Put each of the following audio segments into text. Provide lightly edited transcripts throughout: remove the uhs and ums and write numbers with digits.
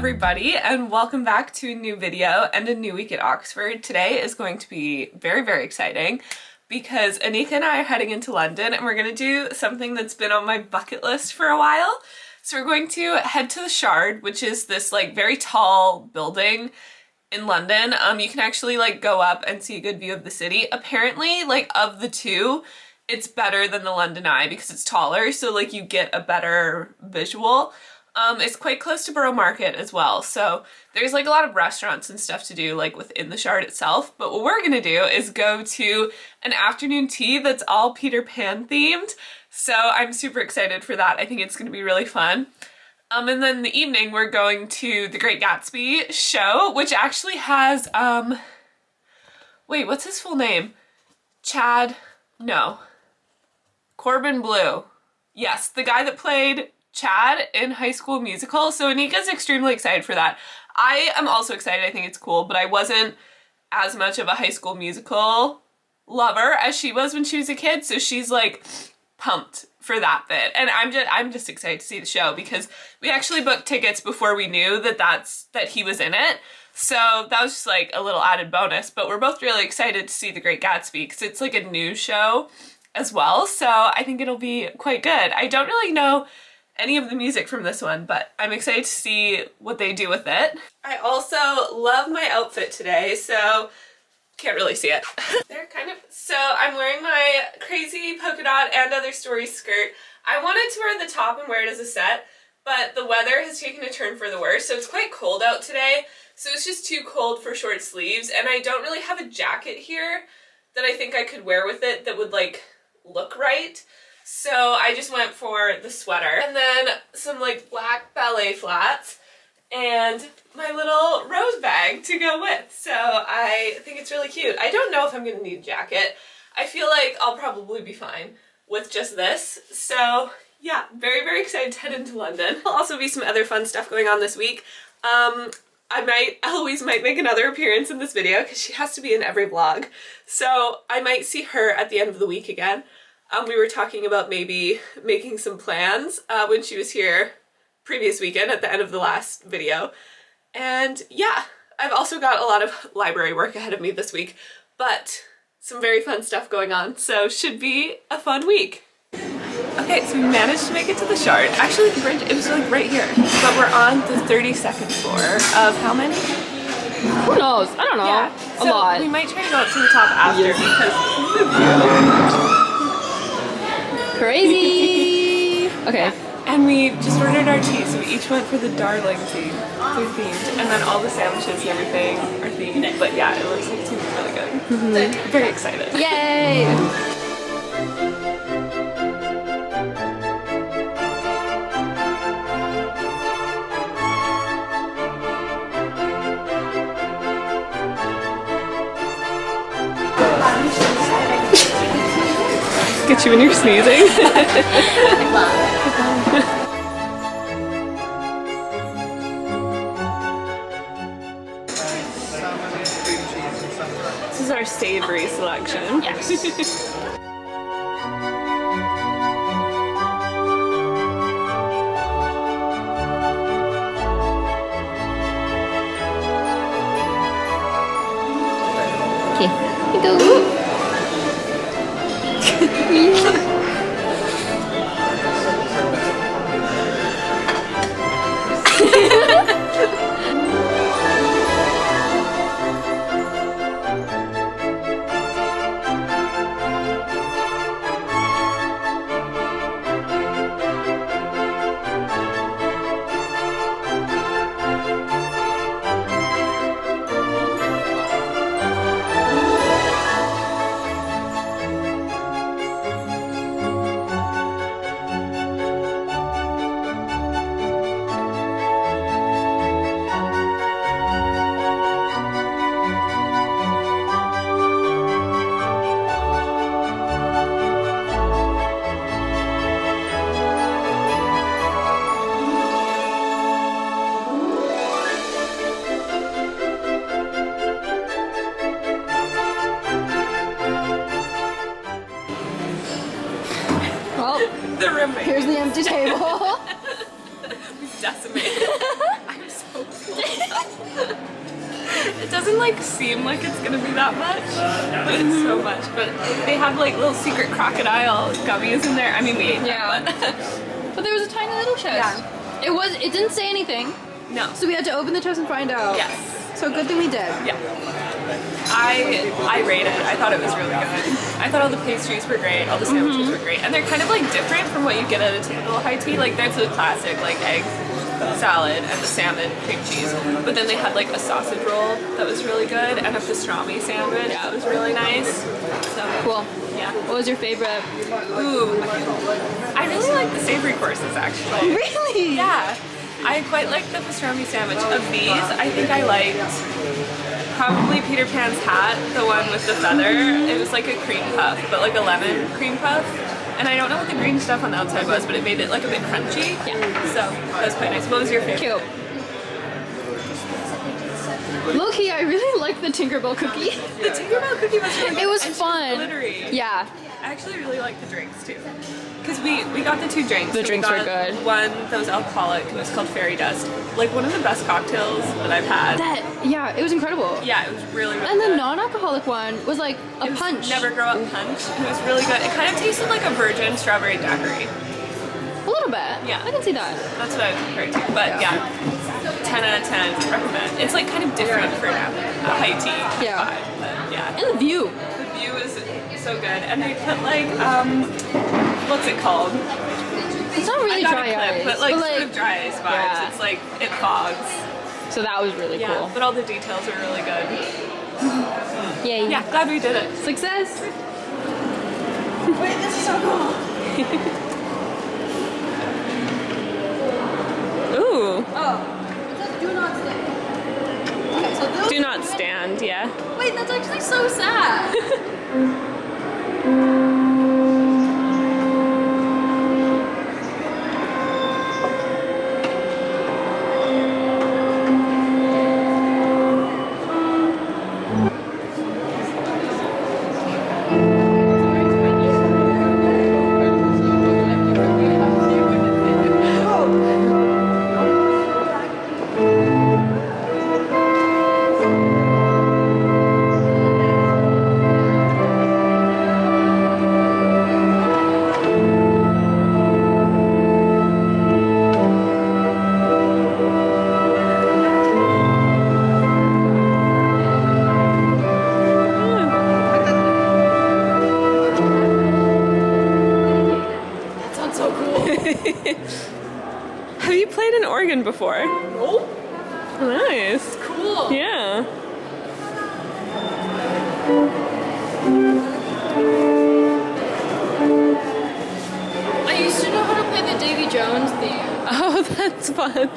everybody, and welcome back to a new video and a new week at Oxford. Today is going to be very, very exciting because Anika and I are heading into London and we're going to do something that's been on my bucket list for a while. So we're going to head to the Shard, which is this like very tall building in London. You can actually like go up and see a good view of the city. Apparently, like of the two, it's better than the London Eye because it's taller, so like you get a better visual. It's quite close to Borough Market as well, so there's like a lot of restaurants and stuff to do like within the Shard itself, but what we're gonna do is go to an afternoon tea that's all Peter Pan themed, so I'm super excited for that. I think it's gonna be really fun. And then in the evening we're going to the Great Gatsby show, which actually has, wait, what's his full name? Corbin Bleu. Yes, the guy that played Chad in High School Musical, so Anika's extremely excited for that. I am also excited, I think it's cool, but I wasn't as much of a High School Musical lover as she was when she was a kid, so she's like pumped for that bit. And I'm just excited to see the show because we actually booked tickets before we knew that he was in it. So that was just like a little added bonus, but we're both really excited to see The Great Gatsby because it's like a new show as well, so I think it'll be quite good. I don't really know any of the music from this one, but I'm excited to see what they do with it. I also love my outfit today, so can't really see it. So I'm wearing my crazy polka dot and other story skirt. I wanted to wear the top and wear it as a set, but the weather has taken a turn for the worse, so it's quite cold out today, so it's just too cold for short sleeves, and I don't really have a jacket here that I think I could wear with it that would like look right. So I just went for the sweater and then some like black ballet flats and my little rose bag to go with. So I think it's really cute. I don't know if I'm gonna need a jacket. I feel like I'll probably be fine with just this. So yeah, very, very excited to head into London. There'll also be some other fun stuff going on this week. Eloise might make another appearance in this video because she has to be in every vlog. So I might see her at the end of the week again. We were talking about maybe making some plans when she was here previous weekend at the end of the last video. And yeah, I've also got a lot of library work ahead of me this week, but some very fun stuff going on, so should be a fun week. Okay, so we managed to make it to the Shard. Actually, the bridge, it was like right here, but we're on the 32nd floor of how many? Who knows? I don't know. Yeah, a lot. We might try to go up to the top after because crazy. Okay. And we just ordered our tea, so we each went for the darling tea. They're themed, and then all the sandwiches and everything are themed. But yeah, it looks like it's gonna be really good. Very excited. Yay! Get you when you're sneezing. This is our savory selection. Yes. Okay, here we go. The roommate. Here's the empty table. We decimated. I'm so doesn't like seem like it's gonna be that much, but it's so much. But they have like little secret crocodile gummies in there. I mean, we ate Yeah. them, but But there was a tiny little chest. Yeah. It didn't say anything. no. So we had to open the chest and find out. Yes. So good thing we did. Yeah. I rate it. I thought it was really good. I thought all the pastries were great, all the sandwiches were great. And they're kind of like different from what you get at a typical high tea. Like there's the classic like egg salad and the salmon cream cheese. But then they had like a sausage roll that was really good and a pastrami sandwich that was really nice. So Cool. yeah. What was your favorite? Ooh. I really like the savory courses actually. Really? Yeah. I quite like the pastrami sandwich. Of these, I think I liked probably Peter Pan's hat, the one with the feather. It was like a cream puff, but like a lemon cream puff. And I don't know what the green stuff on the outside was, but it made it like a bit crunchy. Yeah. So that was quite nice. What was your favorite? Cute. Low-key, I really liked the Tinkerbell cookie. The Tinkerbell cookie was really good. It was and she fun. glittery. Yeah. I actually really liked the drinks too. Because we got the 2 drinks. The So drinks we were got good. One that was alcoholic. It was called Fairy Dust. Like one of the best cocktails that I've had. Yeah, it was incredible. Yeah, it was really, really And the good. non-alcoholic one was like a It was punch. Never Grow Up punch. It was really good. It kind of tasted like a virgin strawberry daiquiri. A little bit. Yeah. I can see that. That's what I would compare it to. But yeah, 10 out of 10. Recommend. It's like kind of different for a high tea Yeah. vibe. But yeah. And the view. The view is so good. And they put like, what's it called? It's not really I got dry a clip, ice. but like sort of dry ice vibes. Yeah. It's like, it fogs. So that was really Yeah. cool. But all the details are really good. Yay. Yeah, glad we did it. Success. Wait, this is so cool. Ooh. Oh. It says do not stand. Okay, so those Do not stand, yeah. Wait, that's actually so sad. Have you played an organ before? Nope. Nice. Cool. Yeah. I used to know how to play the Davy Jones theme. Oh, that's fun.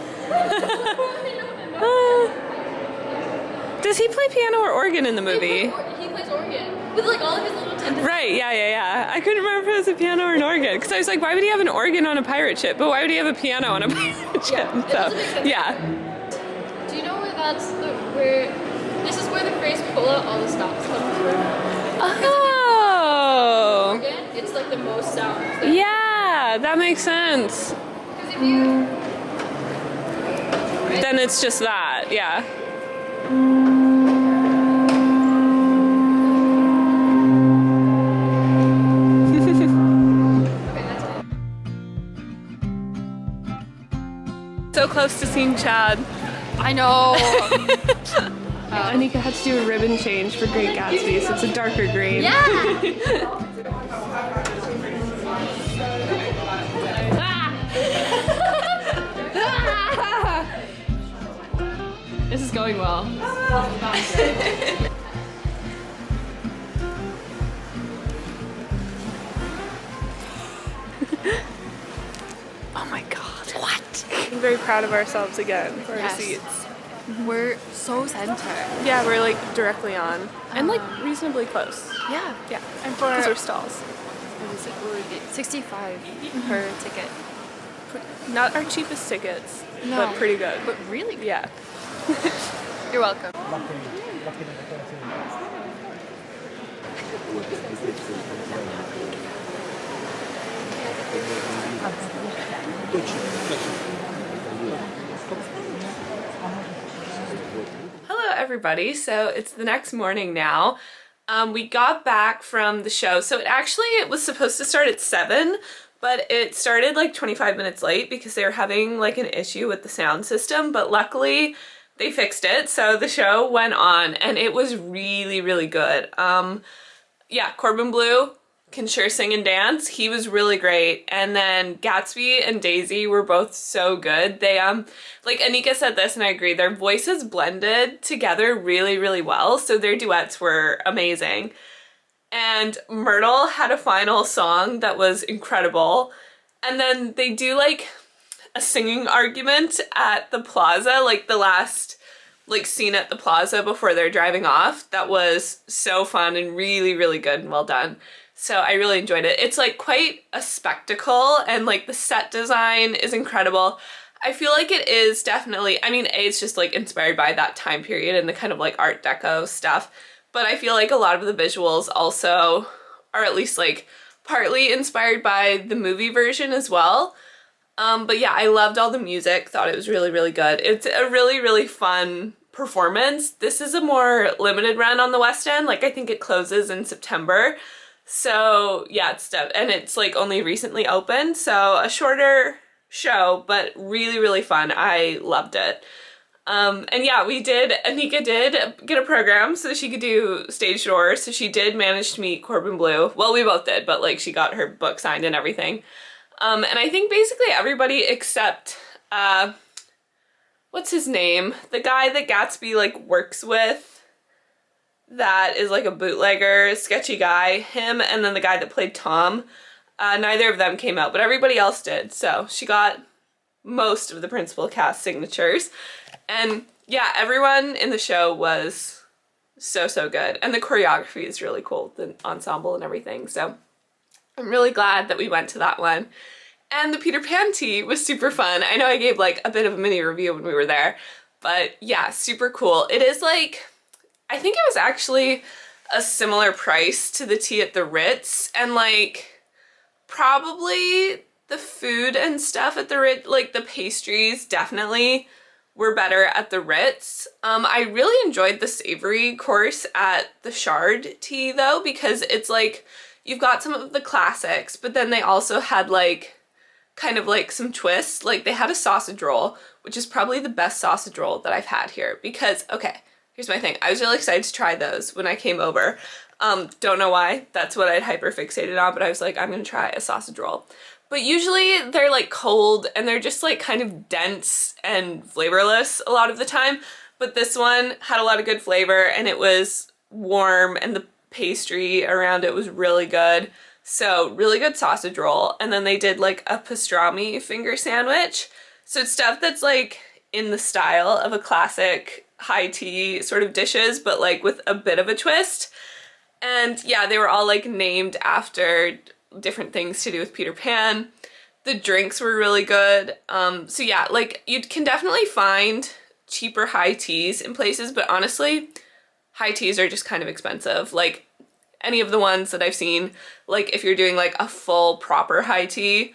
Does he play piano or organ in the movie? He plays organ with like all of his little tentacles. Right, yeah. I couldn't remember if it was a piano or an organ. Because I was like, why would he have an organ on a pirate ship? But why would he have a piano on a pirate ship? Yeah, it doesn't make sense. Yeah. Do you know where this is where the phrase pull out all the stops comes from? Oh. Organ, it's like the most sound. Yeah, that makes sense. Because if you Then it's just that, yeah. So close to seeing Chad. I know. Anika had to do a ribbon change for Great Gatsby, so it's a darker green. Yeah. This is going well. Oh my god. What? I'm very proud of ourselves again for Yes. our seats. We're so centered. Yeah, we're like directly on. And like reasonably close. Yeah. Yeah. And for Because we're stalls. what would it be? 65 per ticket. Not our cheapest tickets, No. but pretty good. But really good. Yeah. You're welcome. Hello everybody. So it's the next morning now. We got back from the show. So it was supposed to start at 7, but it started like 25 minutes late because they were having like an issue with the sound system, but luckily they fixed it. So the show went on and it was really, really good. Yeah, Corbin Bleu can sure sing and dance. He was really great. And then Gatsby and Daisy were both so good. They like Anika said this and I agree, their voices blended together really, really well. So their duets were amazing. And Myrtle had a final song that was incredible. And then they do like a singing argument at the plaza, like the last like scene at the plaza before they're driving off. That was so fun and really, really good and well done. So I really enjoyed it. It's like quite a spectacle and like the set design is incredible. I feel like it is definitely, I mean, it's just like inspired by that time period and the kind of like Art Deco stuff. But I feel like a lot of the visuals also are at least like partly inspired by the movie version as well. But yeah, I loved all the music, thought it was really, really good. It's a really, really fun performance. This is a more limited run on the West End. Like I think it closes in September. So yeah, it's like only recently opened, so a shorter show, but really, really fun. I loved it. And yeah, Anika did get a program so she could do stage door, so she did manage to meet Corbin Bleu. Well, we both did, but like she got her book signed and everything. And I think basically everybody except, what's his name? The guy that Gatsby like works with, that is like a bootlegger, sketchy guy, him, and then the guy that played Tom. Neither of them came out, but everybody else did. So she got most of the principal cast signatures. And yeah, everyone in the show was so, so good. And the choreography is really cool, the ensemble and everything. So I'm really glad that we went to that one. And the Peter Pan tea was super fun. I know I gave like a bit of a mini review when we were there, but yeah, super cool. It is like, I think it was actually a similar price to the tea at the Ritz, and like probably the food and stuff at the Ritz, like the pastries definitely were better at the Ritz. I really enjoyed the savory course at the Shard tea though, because it's like you've got some of the classics, but then they also had like kind of like some twists. Like they had a sausage roll, which is probably the best sausage roll that I've had here because, okay, here's my thing. I was really excited to try those when I came over. Don't know why. That's what I'd hyper-fixated on, but I was like, I'm gonna try a sausage roll. But usually they're like cold and they're just like kind of dense and flavorless a lot of the time. But this one had a lot of good flavor and it was warm and the pastry around it was really good. So really good sausage roll. And then they did like a pastrami finger sandwich. So it's stuff that's like in the style of a classic high tea sort of dishes, but like with a bit of a twist. And yeah, they were all like named after different things to do with Peter Pan. The drinks were really good. So yeah, like you can definitely find cheaper high teas in places, but honestly, high teas are just kind of expensive. Like any of the ones that I've seen, like if you're doing like a full proper high tea,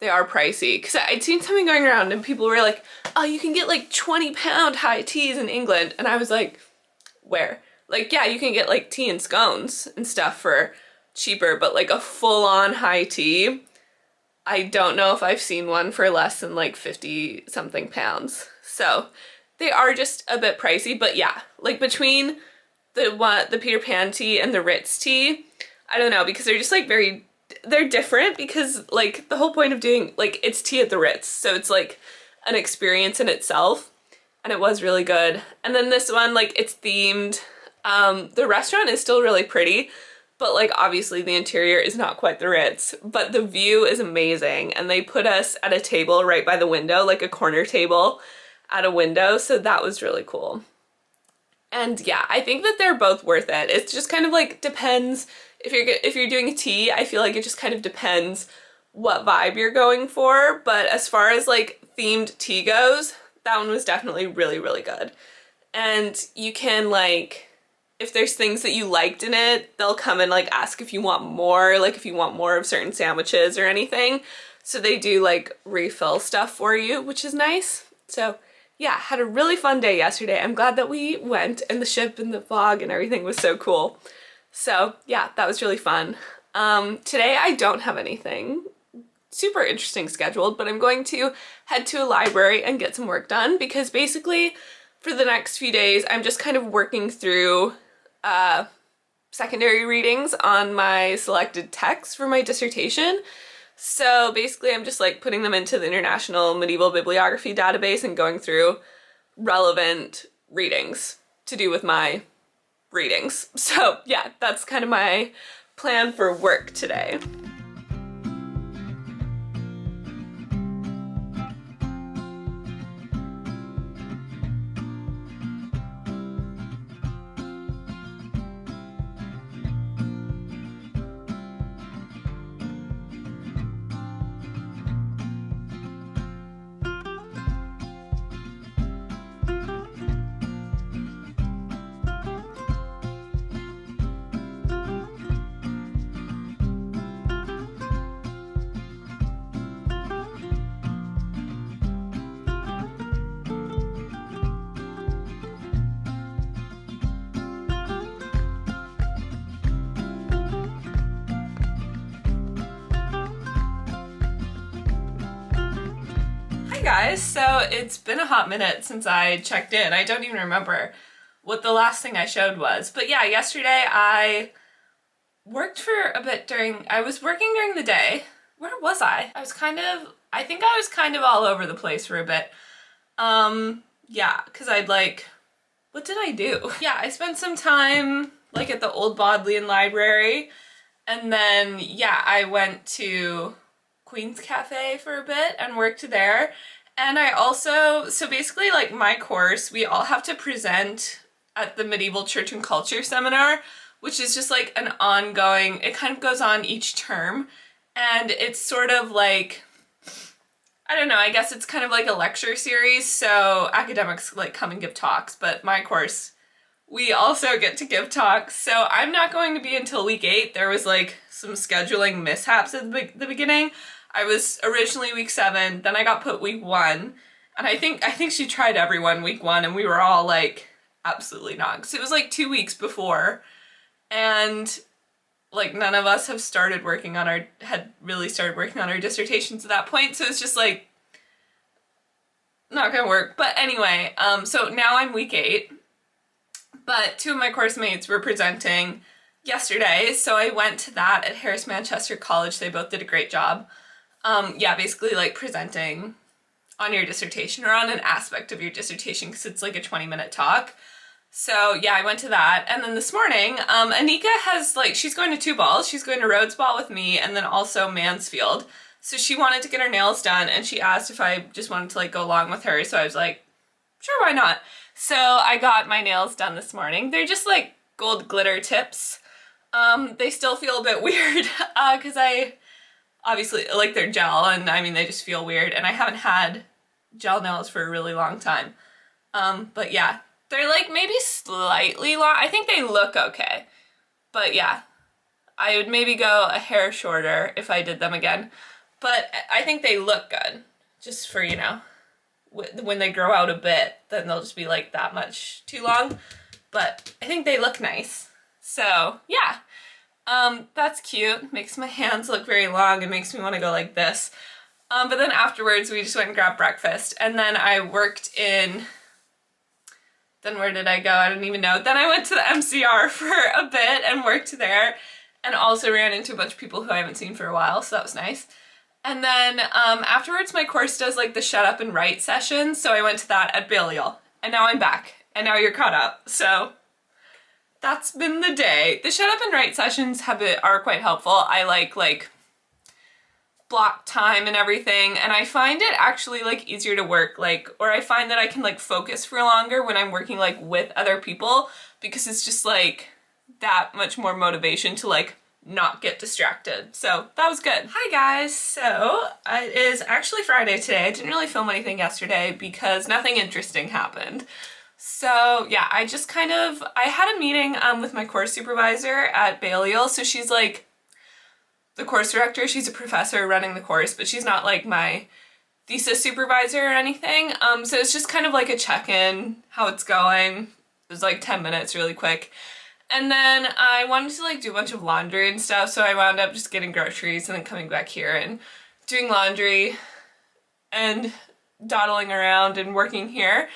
they are pricey. Because I'd seen something going around and people were like, oh, you can get like 20-pound high teas in England. And I was like, where? Like, yeah, you can get like tea and scones and stuff for cheaper, but like a full-on high tea, I don't know if I've seen one for less than like 50-something pounds. So they are just a bit pricey, but yeah, like between the Peter Pan tea and the Ritz tea, I don't know, because they're just like they're different because like the whole point of doing, like it's tea at the Ritz, so it's like an experience in itself, and it was really good. And then this one, like it's themed. The restaurant is still really pretty, but like obviously the interior is not quite the Ritz, but the view is amazing. And they put us at a table right by the window, like a corner table at a window, so that was really cool. And yeah, I think that they're both worth it. It just kind of like depends if you're doing a tea. I feel like it just kind of depends what vibe you're going for. But as far as like themed tea goes, that one was definitely really, really good. And you can like, if there's things that you liked in it, they'll come and like ask if you want more, like if you want more of certain sandwiches or anything. So they do like refill stuff for you, which is nice. So yeah, had a really fun day yesterday. I'm glad that we went, and the ship and the fog and everything was so cool. So yeah, that was really fun. Today I don't have anything super interesting scheduled, but I'm going to head to a library and get some work done because basically for the next few days I'm just kind of working through secondary readings on my selected texts for my dissertation. So basically I'm just like putting them into the International Medieval Bibliography database and going through relevant readings to do with my readings. So yeah, that's kind of my plan for work today. Guys, so it's been a hot minute since I checked in. I don't even remember what the last thing I showed was. But yeah, yesterday I worked for a bit I was working during the day. Where was I? I think I was kind of all over the place for a bit. Yeah, because what did I do? Yeah, I spent some time like at the Old Bodleian Library, and then yeah, I went to Queen's Cafe for a bit and worked there. And I also, so basically like my course, we all have to present at the Medieval Church and Culture seminar, which is just like an ongoing, it kind of goes on each term. And it's sort of like, I don't know, I guess it's kind of like a lecture series. So academics like come and give talks, but my course, we also get to give talks. So I'm not going to be until week 8. There was like some scheduling mishaps at the beginning. I was originally week 7, then I got put week 1, and I think she tried everyone week 1, and we were all like, absolutely not. Because it was like 2 weeks before, and like none of us had really started working on our dissertations at that point, so it's just like, not gonna work. But anyway, so now I'm week 8, but 2 of my course mates were presenting yesterday, so I went to that at Harris Manchester College. They both did a great job. Yeah, basically like presenting on your dissertation or on an aspect of your dissertation because it's like a 20-minute talk. So yeah, I went to that. And then this morning, Anika has she's going to 2 balls. She's going to Rhodes Ball with me and then also Mansfield. So she wanted to get her nails done and she asked if I just wanted to like go along with her. So I was like, sure, why not? So I got my nails done this morning. They're just like gold glitter tips. They still feel a bit weird because obviously, like they're gel, and I mean, they just feel weird, and I haven't had gel nails for a really long time. But yeah, they're like maybe slightly long. I think they look okay. But yeah, I would maybe go a hair shorter if I did them again. But I think they look good, just for, you know, when they grow out a bit, then they'll just be like that much too long. But I think they look nice. So yeah. That's cute. Makes my hands look very long and makes me want to go like this. But then afterwards we just went and grabbed breakfast, and then I worked then where did I go? I don't even know. Then I went to the MCR for a bit and worked there, and also ran into a bunch of people who I haven't seen for a while, so that was nice. And then afterwards my course does like the shut up and write session, so I went to that at Balliol, and now I'm back, and now you're caught up, so that's been the day. The shut up and write sessions are quite helpful. I like block time and everything, and I find it actually like easier to work or I find that I can like focus for longer when I'm working like with other people because it's just like that much more motivation to like not get distracted. So that was good. Hi guys, so it is actually Friday today. I didn't really film anything yesterday because nothing interesting happened. So yeah, I had a meeting with my course supervisor at Balliol. So she's like the course director. She's a professor running the course, but she's not like my thesis supervisor or anything. So it's just kind of like a check-in, how it's going. It was like 10 minutes, really quick. And then I wanted to like do a bunch of laundry and stuff, so I wound up just getting groceries and then coming back here and doing laundry and dawdling around and working here.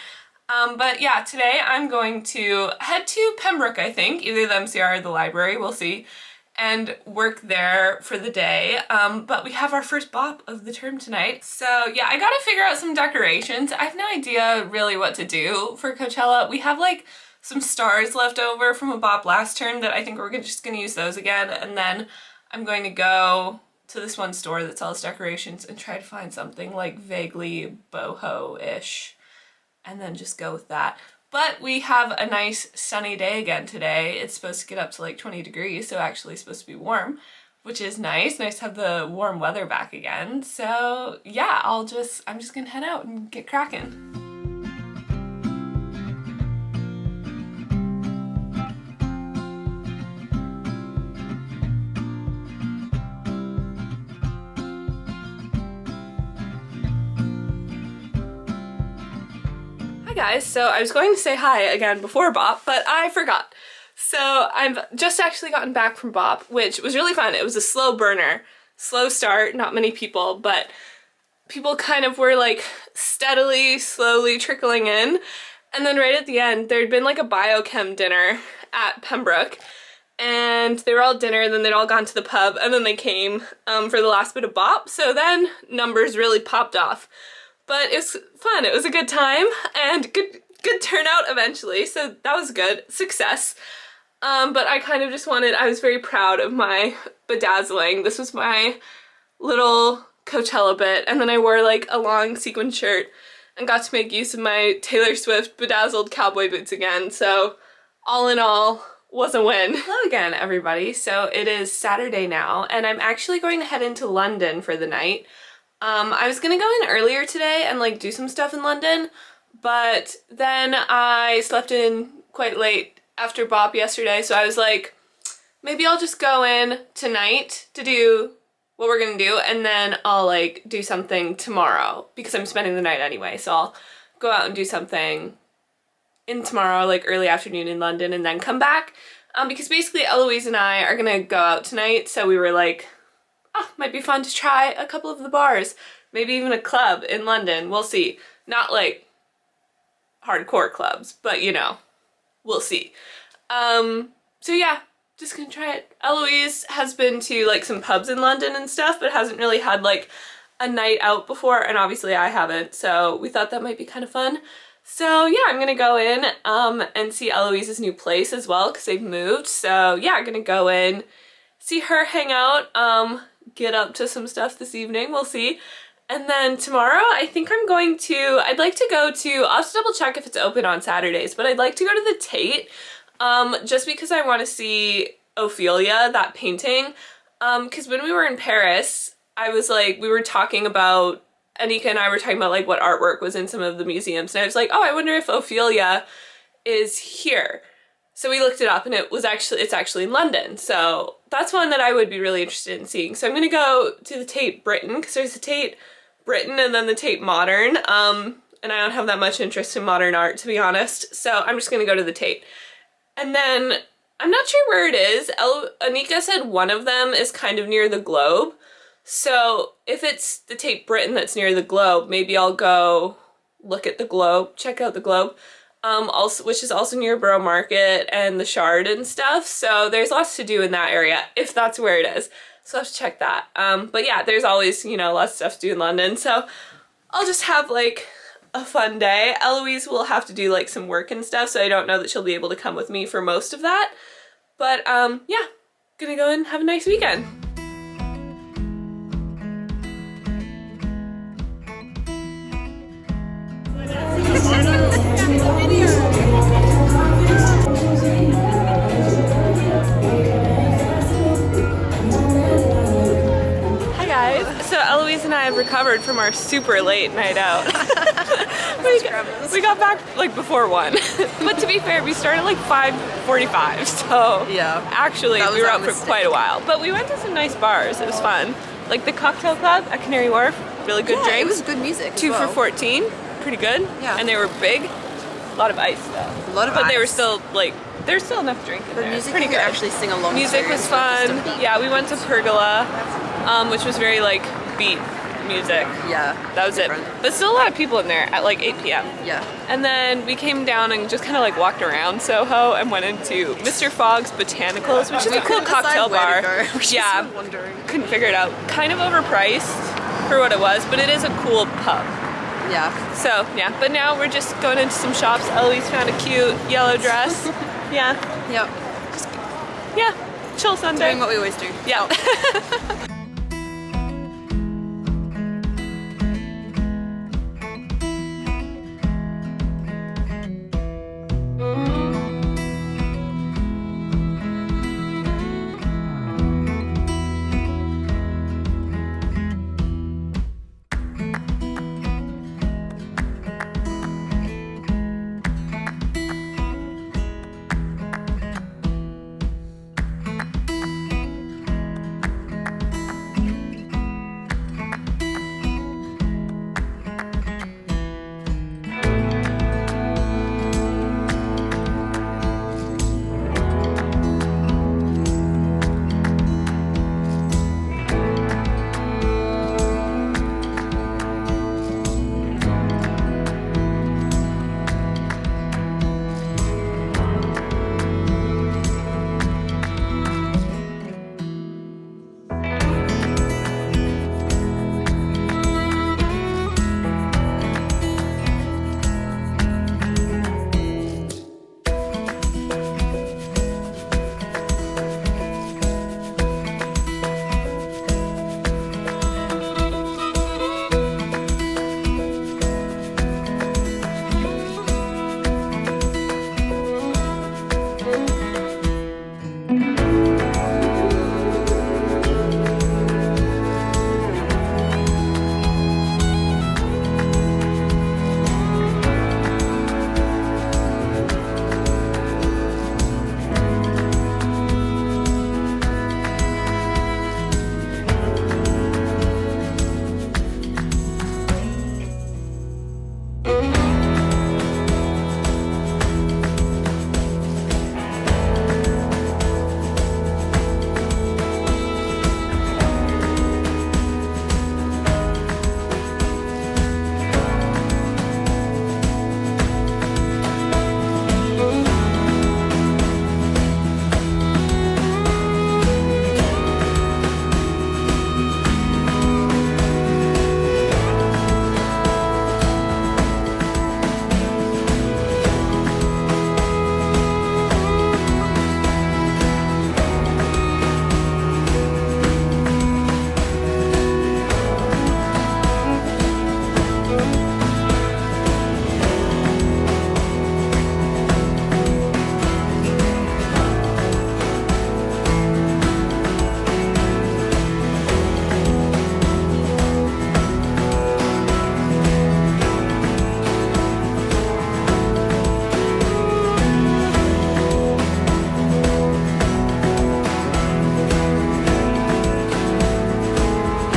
But yeah, today I'm going to head to Pembroke, I think, either the MCR or the library, we'll see, and work there for the day. But we have our first bop of the term tonight. So yeah, I gotta figure out some decorations. I have no idea really what to do for Coachella. We have like some stars left over from a bop last term that I think we're just gonna use those again. And then I'm going to go to this one store that sells decorations and try to find something like vaguely boho-ish and then just go with that. But we have a nice sunny day again today. It's supposed to get up to like 20 degrees, so actually supposed to be warm, which is nice. Nice to have the warm weather back again. So yeah, I'm just gonna head out and get cracking. Guys, so I was going to say hi again before Bop, but I forgot. So I've just actually gotten back from Bop, which was really fun. It was a slow burner, slow start, not many people, but people kind of were like steadily, slowly trickling in. And then right at the end, there'd been like a biochem dinner at Pembroke, and they were all at dinner, and then they'd all gone to the pub, and then they came for the last bit of Bop. So then numbers really popped off. But it was fun. It was a good time and good turnout eventually. So that was good. Success. But I kind of just I was very proud of my bedazzling. This was my little Coachella bit. And then I wore like a long sequin shirt and got to make use of my Taylor Swift bedazzled cowboy boots again. So all in all, was a win. Hello again, everybody. So it is Saturday now, and I'm actually going to head into London for the night. I was gonna go in earlier today and like do some stuff in London, but then I slept in quite late after Bop yesterday, so I was like, maybe I'll just go in tonight to do what we're gonna do, and then I'll like do something tomorrow because I'm spending the night anyway, so I'll go out and do something in tomorrow, like early afternoon in London, and then come back, because basically Eloise and I are gonna go out tonight, so we were like, oh, might be fun to try a couple of the bars, maybe even a club in London. We'll see. Not like hardcore clubs, but you know, we'll see. So yeah, just gonna try it. Eloise has been to like some pubs in London and stuff, but hasn't really had like a night out before, and obviously I haven't, so we thought that might be kind of fun. So yeah, I'm gonna go in and see Eloise's new place as well, because they've moved. So yeah, I'm gonna go in, see her, hang out, get up to some stuff this evening, we'll see. And then tomorrow I think I'd like to go to, I'll have to double check if it's open on Saturdays, but I'd like to go to the Tate, just because I want to see Ophelia, that painting, because when we were in Paris, I was like, we were talking about, Anika and I were talking about like what artwork was in some of the museums, and I was like, oh, I wonder if Ophelia is here. So we looked it up, and it's actually in London. So that's one that I would be really interested in seeing. So I'm gonna go to the Tate Britain, because there's the Tate Britain and then the Tate Modern. And I don't have that much interest in modern art, to be honest. So I'm just gonna go to the Tate. And then I'm not sure where it is. Anika said one of them is kind of near the Globe. So if it's the Tate Britain that's near the Globe, maybe I'll go look at the Globe, check out the Globe. Also, which is also near Borough Market and the Shard and stuff. So there's lots to do in that area, if that's where it is. So I'll have to check that. But yeah, there's always, you know, lots of stuff to do in London. So I'll just have like a fun day. Eloise will have to do like some work and stuff, so I don't know that she'll be able to come with me for most of that. But yeah, gonna go and have a nice weekend. Hi guys, so Eloise and I have recovered from our super late night out. we got back like before 1, but to be fair, we started like 5:45, so yeah, actually we were out for quite a while. But we went to some nice bars, it was fun. Like the Cocktail Club at Canary Wharf, really good Yeah, drinks. it was good music. as 2 for well. 14, pretty good. Yeah. And they were big. A lot of ice though. A lot of but ice. they were still like, there's still enough drink in But there. music pretty you good. could actually sing along Music to. was It's not fun. just a beat. Yeah, we went to Pergola, which was very like beat music. Yeah. That was different. it. But still a lot of people in there at like 8 p.m. Yeah. And then we came down and just kind of like walked around Soho and went into Mr. Fogg's Botanicals, which is a cool Couldn't decide cocktail where bar. to go. We're just Yeah, wondering. couldn't figure it out. Kind of overpriced for what it was, but it is a cool pub. Yeah. So yeah, but now we're just going into some shops. Eloise found a cute yellow dress. Yeah, Yep. yeah, chill Sunday. Doing what we always do. Yeah.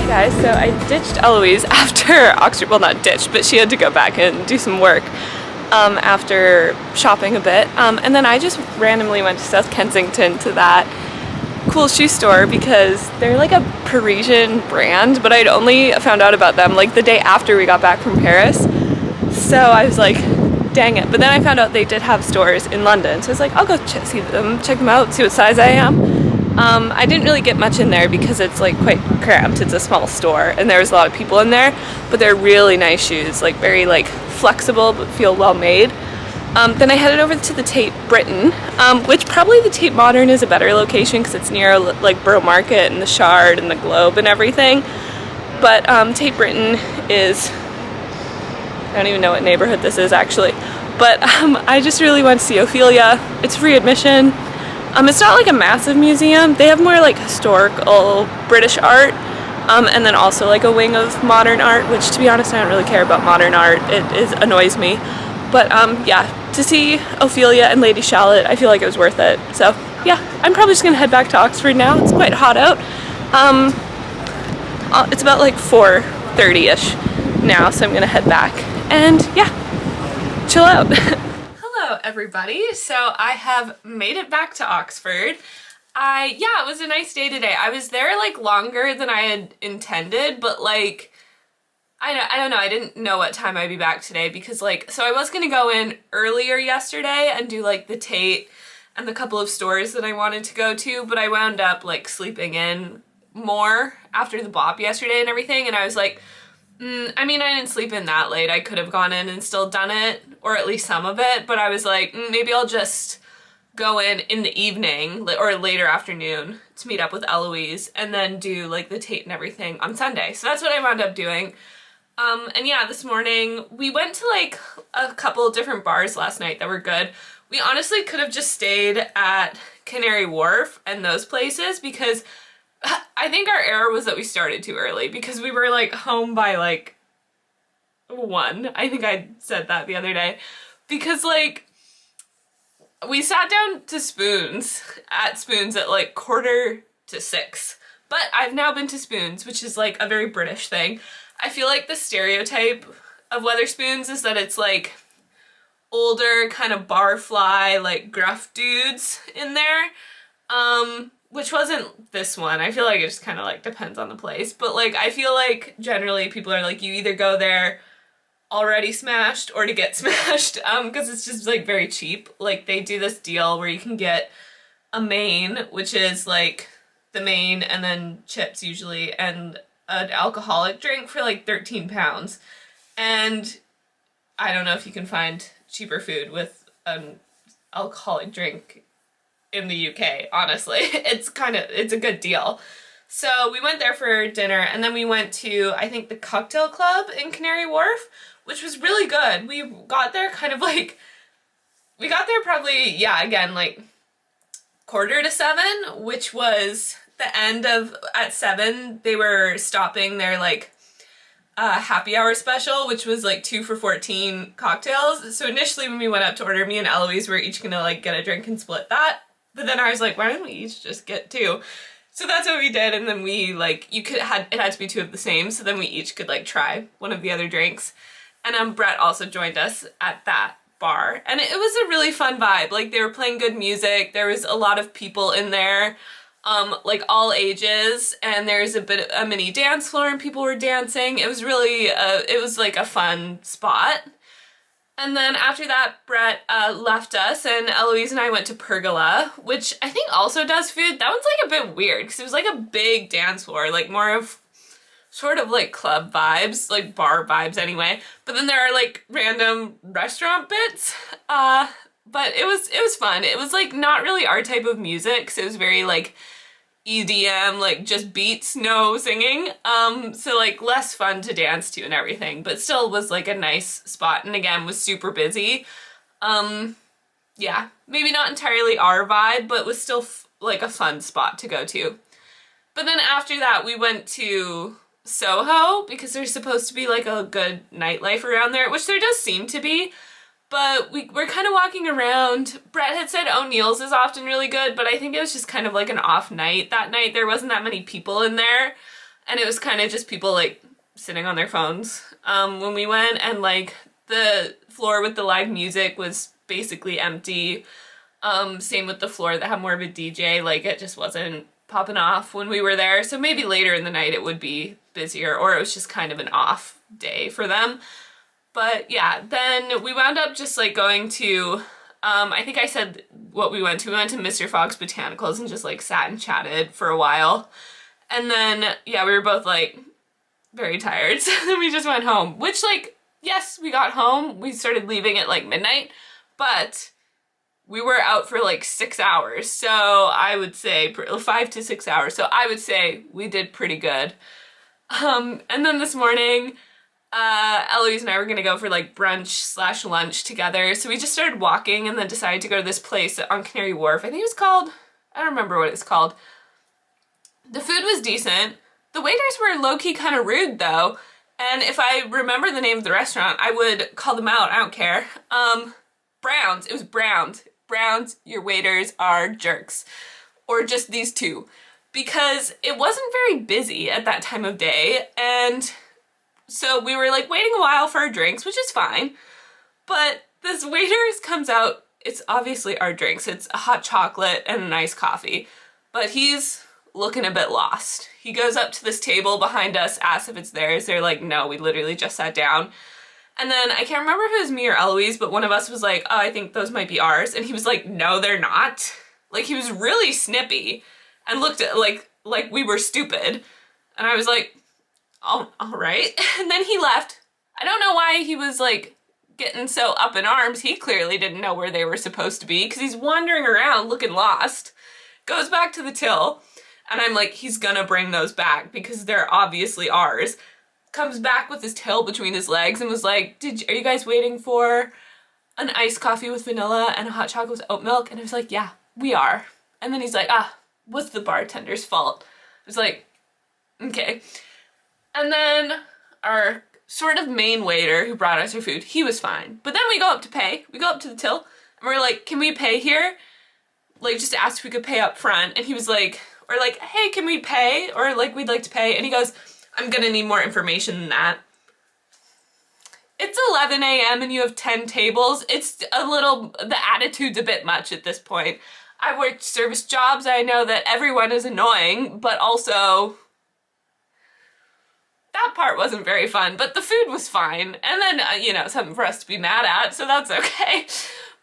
Guys, so I ditched Eloise after Oxford, well not ditched, but she had to go back and do some work after shopping a bit. And then I just randomly went to South Kensington to that cool shoe store because they're like a Parisian brand, but I'd only found out about them like the day after we got back from Paris. So I was like, dang it. But then I found out they did have stores in London. So I was like, I'll go see them, check them out, see what size I am. I didn't really get much in there because it's like quite cramped. It's a small store and there was a lot of people in there, but they're really nice shoes, like very like flexible but feel well made. Then I headed over to the Tate Britain, which probably the Tate Modern is a better location because it's near like Borough Market and the Shard and the Globe and everything. But Tate Britain is, I don't even know what neighborhood this is actually, but I just really went to see Ophelia. It's free admission. It's not like a massive museum. They have more like historical British art, and then also like a wing of modern art, which to be honest I don't really care about modern art. It annoys me. But yeah, to see Ophelia and Lady Shallot, I feel like it was worth it. So yeah, I'm probably just gonna head back to Oxford now. It's quite hot out. It's about like 4 8:30ish now, so I'm gonna head back and yeah, chill out. Hello everybody. So I have made it back to Oxford. Yeah, it was a nice day today. I was there like longer than I had intended, but like I don't know, I didn't know what time I'd be back today because like, so I was gonna go in earlier yesterday and do like the Tate and the couple of stores that I wanted to go to, but I wound up like sleeping in more after the bop yesterday and everything, and I was like, I mean, I didn't sleep in that late. I could have gone in and still done it, or at least some of it, but I was like, maybe I'll just go in the evening or later afternoon to meet up with Eloise and then do like the Tate and everything on Sunday. So that's what I wound up doing. And yeah, this morning we went to like a couple of different bars last night that were good. We honestly could have just stayed at Canary Wharf and those places because I think our error was that we started too early because we were like home by like 1. I think I said that the other day because like we sat down to Spoons at like 5:45. But I've now been to Spoons, which is like a very British thing. I feel like the stereotype of Wetherspoons is that it's like older kind of barfly, like gruff dudes in there, which wasn't this one. I feel like it just kind of like depends on the place, but like I feel like generally people are like, you either go there already smashed or to get smashed, because it's just like very cheap. Like they do this deal where you can get a main, which is like the main and then chips usually, and an alcoholic drink for like £13. And I don't know if you can find cheaper food with an alcoholic drink in the UK, honestly. It's a good deal. So we went there for dinner and then we went to, I think, the Cocktail Club in Canary Wharf, which was really good. We got there probably, yeah, again, like 6:45, which was the end of, at 7, they were stopping their like happy hour special, which was like 2 for $14 cocktails. So initially when we went up to order, me and Eloise were each gonna like get a drink and split that. But then I was like, why don't we each just get 2? So that's what we did, and then we like, it had to be 2 of the same, so then we each could like try one of the other drinks. And Brett also joined us at that bar, and it was a really fun vibe. Like they were playing good music, there was a lot of people in there, like all ages, and there's a mini dance floor and people were dancing. It was really, it was like a fun spot. And then after that, Brett left us and Eloise and I went to Pergola, which I think also does food. That one's like a bit weird because it was like a big dance floor, like more of sort of like club vibes, like bar vibes anyway. But then there are like random restaurant bits. But it was fun. It was like not really our type of music because it was very like EDM, like just beats, no singing. So like less fun to dance to and everything, but still was like a nice spot, and again was super busy. Yeah, maybe not entirely our vibe, but was still like a fun spot to go to. But then after that we went to Soho because there's supposed to be like a good nightlife around there, which there does seem to be. But we're kind of walking around. Brett had said O'Neill's is often really good, but I think it was just kind of like an off night. That night there wasn't that many people in there, and it was kind of just people like sitting on their phones when we went, and like the floor with the live music was basically empty. Same with the floor that had more of a DJ, like it just wasn't popping off when we were there. So maybe later in the night it would be busier, or it was just kind of an off day for them. But yeah, then we wound up just like going to, I think I said what we went to. We went to Mr. Fogg's Botanicals and just like sat and chatted for a while. And then, yeah, we were both like very tired. So then we just went home, which like, yes, we got home. We started leaving at like midnight, but we were out for like 6 hours. So I would say 5 to 6 hours. So I would say we did pretty good. And then this morning, Eloise and I were gonna go for like brunch / lunch together, so we just started walking and then decided to go to this place on Canary Wharf. I think it was called, I don't remember what it's called. The food was decent. The waiters were low-key kind of rude though, and if I remember the name of the restaurant I would call them out. I don't care. Browns. It was Browns. Browns, your waiters are jerks. Or just these two. Because it wasn't very busy at that time of day, and So we were like waiting a while for our drinks, which is fine. But this waiter comes out, it's obviously our drinks. It's a hot chocolate and an iced coffee. But he's looking a bit lost. He goes up to this table behind us, asks if it's theirs. They're like, no, we literally just sat down. And then I can't remember if it was me or Eloise, but one of us was like, oh, I think those might be ours. And he was like, no, they're not. Like, he was really snippy and looked at like we were stupid. And I was like, all right. And then he left. I don't know why he was like getting so up in arms. He clearly didn't know where they were supposed to be because he's wandering around looking lost. Goes back to the till. And I'm like, he's gonna bring those back because they're obviously ours. Comes back with his tail between his legs and was like, are you guys waiting for an iced coffee with vanilla and a hot chocolate with oat milk? And I was like, yeah, we are. And then he's like, what's the bartender's fault? I was like, okay. And then our sort of main waiter who brought us our food, he was fine. But then we go up to pay. We go up to the till and we're like, can we pay here? Like, just asked if we could pay up front. And he was like, or like, hey, can we pay? Or like, we'd like to pay. And he goes, I'm gonna need more information than that. It's 11 a.m. and you have 10 tables. It's a little, the attitude's a bit much at this point. I worked service jobs. I know that everyone is annoying, but also that part wasn't very fun, but the food was fine. And then, you know, something for us to be mad at, so that's okay.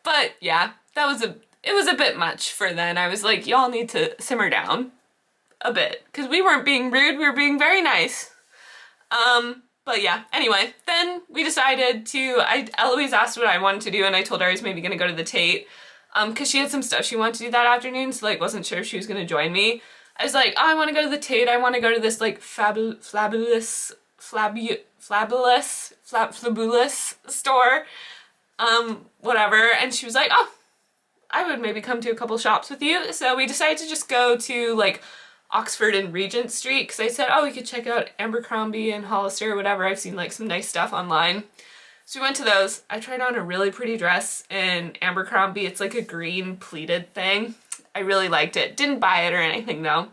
But yeah, it was a bit much for then. I was like, y'all need to simmer down a bit, because we weren't being rude, we were being very nice. But yeah, anyway, then we decided to, Eloise asked what I wanted to do, and I told her I was maybe gonna go to the Tate, because she had some stuff she wanted to do that afternoon, so like wasn't sure if she was gonna join me. I was like, oh, I want to go to the Tate, I want to go to this like flabulous store, whatever, and she was like, oh, I would maybe come to a couple shops with you. So we decided to just go to like Oxford and Regent Street because I said, oh, we could check out Abercrombie and Hollister or whatever. I've seen like some nice stuff online. So we went to those. I tried on a really pretty dress in Abercrombie. It's like a green pleated thing. I really liked it. Didn't buy it or anything though.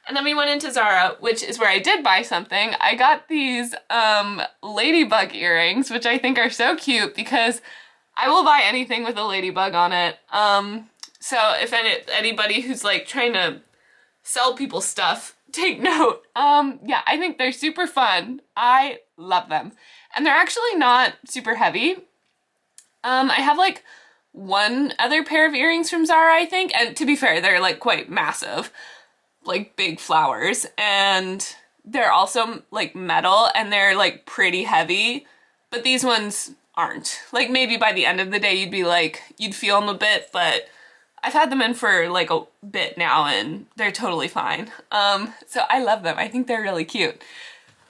And then we went into Zara, which is where I did buy something. I got these ladybug earrings, which I think are so cute because I will buy anything with a ladybug on it. So if anybody who's like trying to sell people stuff, take note. Yeah, I think they're super fun. I love them. And they're actually not super heavy. I have like one other pair of earrings from Zara, I think. And to be fair, they're like quite massive, like big flowers. And they're also like metal and they're like pretty heavy. But these ones aren't. Like maybe by the end of the day you'd be like, you'd feel them a bit, but I've had them in for like a bit now and they're totally fine. So I love them. I think they're really cute.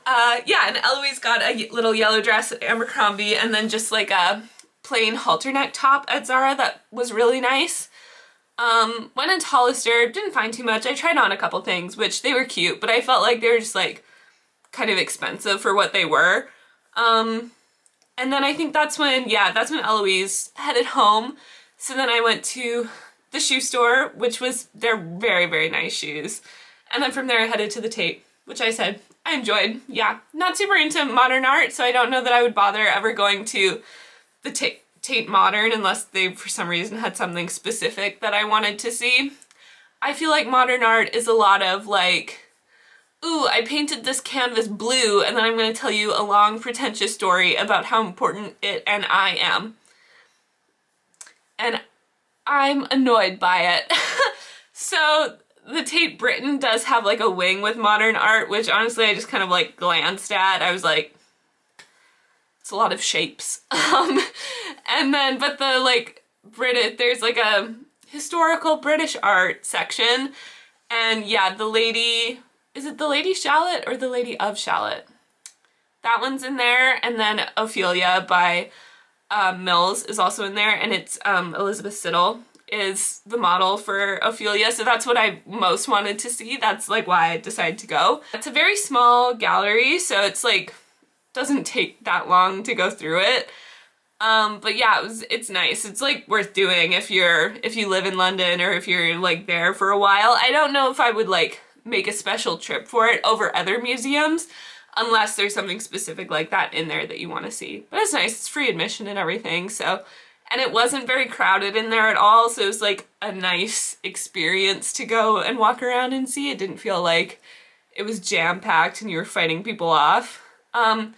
Yeah, and Eloise got a little yellow dress at Abercrombie and then just like a plain halter neck top at Zara that was really nice. Went into Hollister, didn't find too much. I tried on a couple things, which they were cute, but I felt like they were just like kind of expensive for what they were. And then I think that's when Eloise headed home. So then I went to the shoe store, which was, they're very, very nice shoes. And then from there I headed to the Tate, which I said I enjoyed. Yeah, not super into modern art, so I don't know that I would bother ever going to the Tate Modern unless they, for some reason, had something specific that I wanted to see. I feel like modern art is a lot of like, ooh, I painted this canvas blue and then I'm going to tell you a long pretentious story about how important it and I am. And I'm annoyed by it. So the Tate Britain does have like a wing with modern art, which honestly I just kind of like glanced at. I was like, it's a lot of shapes. And then, but the like there's like a historical British art section. And yeah, the lady, is it the Lady Shallot or the Lady of Shallot? That one's in there. And then Ophelia by Mills is also in there. And it's Elizabeth Siddal is the model for Ophelia. So that's what I most wanted to see. That's like why I decided to go. It's a very small gallery, so it's like, doesn't take that long to go through it. But yeah, it's nice. It's like worth doing if you live in London or if you're like there for a while. I don't know if I would like make a special trip for it over other museums. unless there's something specific like that in there that you want to see. But it's nice, it's free admission and everything, so, and it wasn't very crowded in there at all, so it was like a nice experience to go and walk around and see. It didn't feel like it was jam-packed and you were fighting people off. And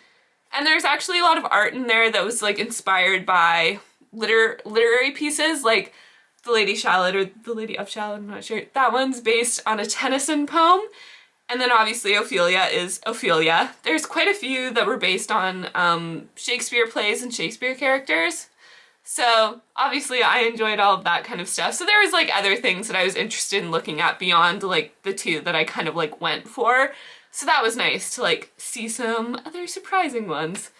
there's actually a lot of art in there that was like inspired by literary pieces, like The Lady Shallot or The Lady of Shallot, I'm not sure. That one's based on a Tennyson poem. And then obviously Ophelia is Ophelia. There's quite a few that were based on Shakespeare plays and Shakespeare characters. So obviously I enjoyed all of that kind of stuff. So there was like other things that I was interested in looking at beyond like the two that I kind of like went for. So that was nice to like see some other surprising ones.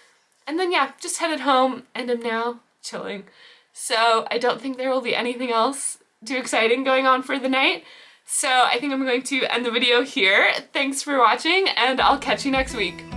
And then yeah, just headed home and am now chilling. So I don't think there will be anything else too exciting going on for the night. So I think I'm going to end the video here. Thanks for watching and I'll catch you next week.